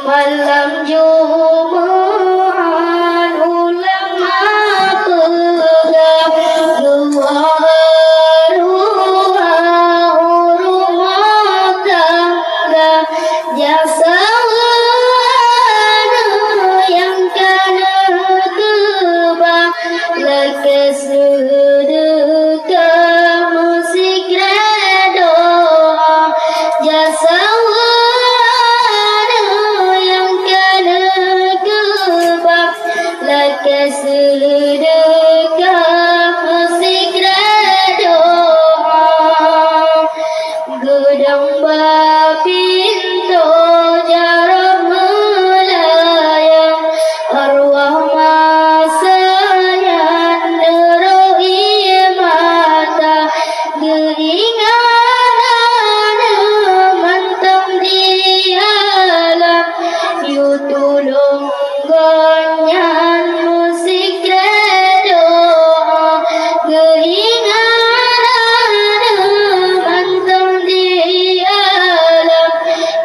malam Jumat ulama pegang dua rumah tangga jasa yang kena kebak lagi sedekah musik redoa jasa yang kena kebak lagi sedekah musik redoa gedang bapinto jarak melayang arwah masanya neroi mata keinginan mantap di alam yu tulung gonyan musik redoa keinginan mantap di alam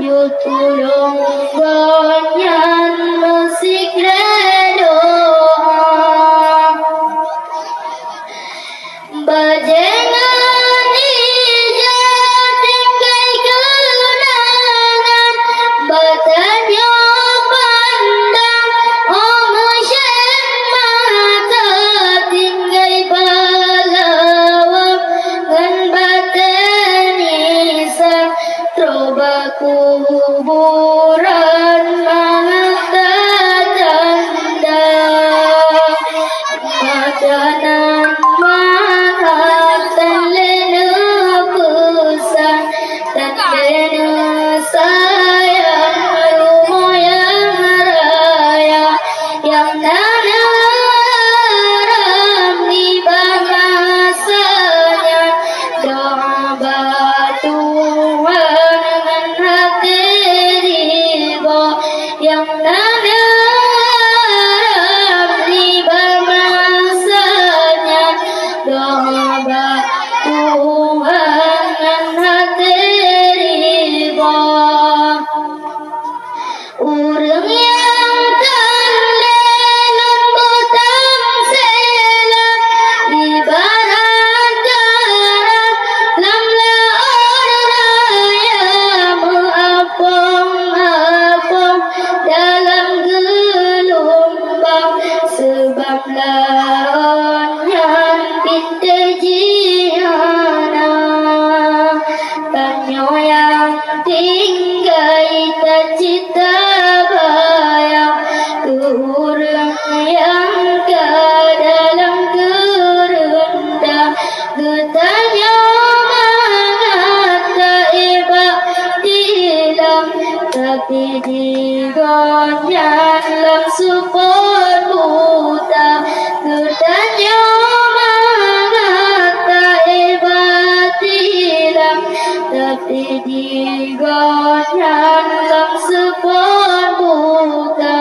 yu tulung gonyan musik redoa bajengan ijat tingkai kenangan batanya pandang omusyen mata tingkai balawang ngan batenisa troba kuburan mangata tanda makanan mangatan lena pesan dan lena sayang lumoyang raya yang nanam di bahasanya doa batuan dengan hati riba yang nanam di bahasanya doa batuan dengan hati riba urang yang terlelun butang selang ibarat garam lam laur raya meapung-apung dalam gelombang sebab laonnya pintu jihana tanyo yang tinggai tercita bayang urang yang ke dalam gerenda getanya mangata ibak dilam tapi digonyan lam supon buta getanya mangata ibak dilam tapi digonyan lam supon buta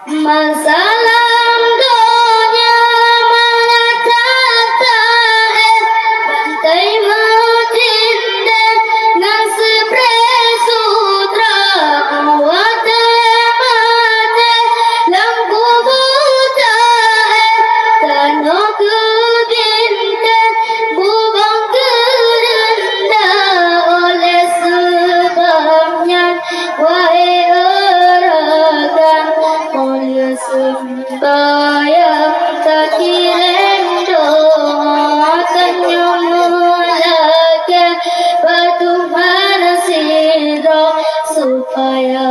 masalah donya mengata bantai mutinden ngan spray sutra awate mate lam kubuta tano kudinten bubang gerenda oleh sebabnya wahai erakan oleh sembahyang tak kirim doa tanyo mulake batu marasiro supaya